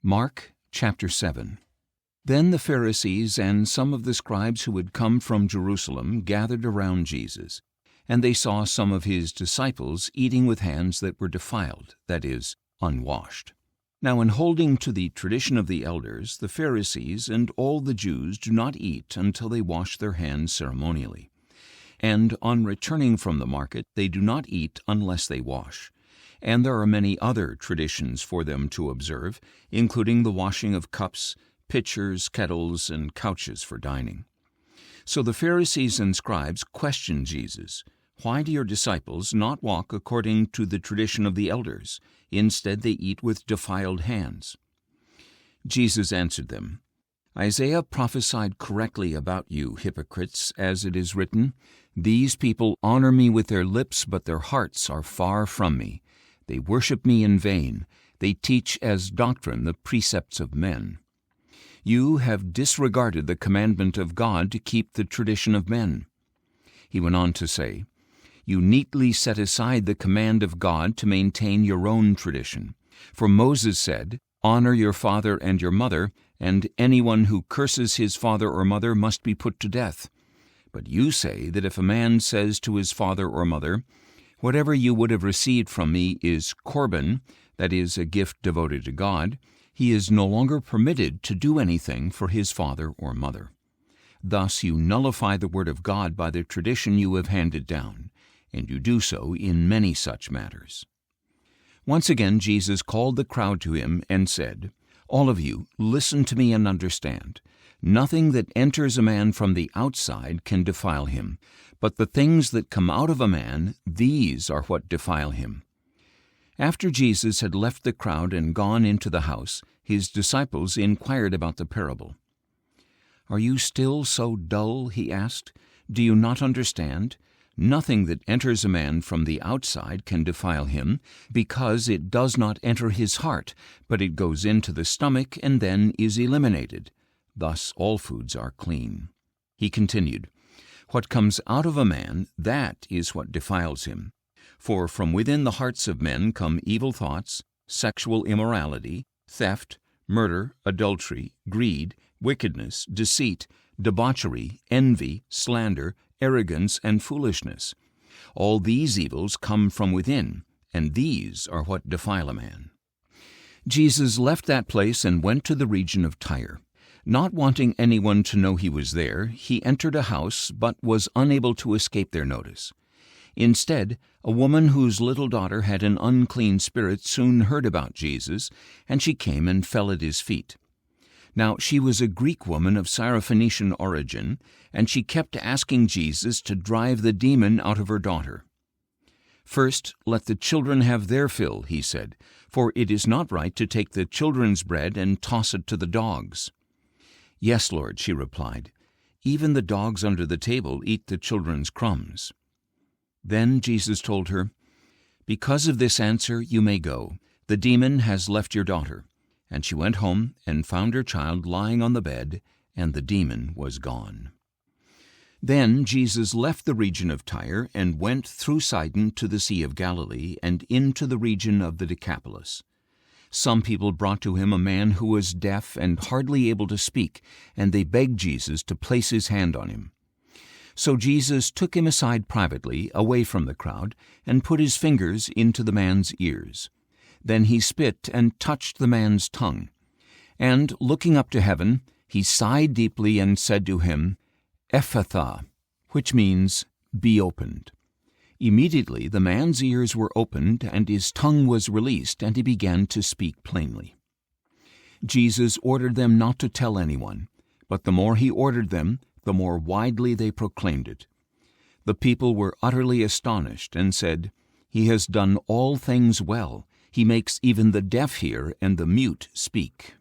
Mark chapter 7. Then the Pharisees and some of the scribes who had come from Jerusalem gathered around Jesus, and they saw some of his disciples eating with hands that were defiled, that is, unwashed. Now in holding to the tradition of the elders, the Pharisees and all the Jews do not eat until they wash their hands ceremonially. And on returning from the market, they do not eat unless they wash. And there are many other traditions for them to observe, including the washing of cups, pitchers, kettles, and couches for dining. So the Pharisees and scribes questioned Jesus, "Why do your disciples not walk according to the tradition of the elders? Instead they eat with defiled hands." Jesus answered them, "Isaiah prophesied correctly about you, hypocrites, as it is written, 'These people honor me with their lips, but their hearts are far from me. They worship me in vain. They teach as doctrine the precepts of men.' You have disregarded the commandment of God to keep the tradition of men." He went on to say, "You neatly set aside the command of God to maintain your own tradition. For Moses said, 'Honor your father and your mother, and anyone who curses his father or mother must be put to death.' But you say that if a man says to his father or mother, 'Whatever you would have received from me is korban,' that is, a gift devoted to God, he is no longer permitted to do anything for his father or mother. Thus you nullify the word of God by the tradition you have handed down, and you do so in many such matters." Once again Jesus called the crowd to him and said, "All of you, listen to me and understand. Nothing that enters a man from the outside can defile him, but the things that come out of a man, these are what defile him." After Jesus had left the crowd and gone into the house, his disciples inquired about the parable. "Are you still so dull?" he asked. "Do you not understand? Nothing that enters a man from the outside can defile him, because it does not enter his heart, but it goes into the stomach and then is eliminated. Thus all foods are clean." He continued, "What comes out of a man, that is what defiles him. For from within the hearts of men come evil thoughts, sexual immorality, theft, murder, adultery, greed, wickedness, deceit, debauchery, envy, slander, arrogance, and foolishness. All these evils come from within, and these are what defile a man." Jesus left that place and went to the region of Tyre. Not wanting anyone to know he was there, he entered a house, but was unable to escape their notice. Instead, a woman whose little daughter had an unclean spirit soon heard about Jesus, and she came and fell at his feet. Now she was a Greek woman of Syrophoenician origin, and she kept asking Jesus to drive the demon out of her daughter. "First, let the children have their fill," he said, "for it is not right to take the children's bread and toss it to the dogs." "Yes, Lord," she replied. "Even the dogs under the table eat the children's crumbs." Then Jesus told her, "Because of this answer you may go. The demon has left your daughter." And she went home and found her child lying on the bed, and the demon was gone. Then Jesus left the region of Tyre and went through Sidon to the Sea of Galilee and into the region of the Decapolis. Some people brought to him a man who was deaf and hardly able to speak, and they begged Jesus to place his hand on him. So Jesus took him aside privately, away from the crowd, and put his fingers into the man's ears. Then he spit and touched the man's tongue. And, looking up to heaven, he sighed deeply and said to him, "Ephphatha," which means, "Be opened." Immediately the man's ears were opened, and his tongue was released, and he began to speak plainly. Jesus ordered them not to tell anyone, but the more he ordered them, the more widely they proclaimed it. The people were utterly astonished and said, "He has done all things well. He makes even the deaf hear and the mute speak."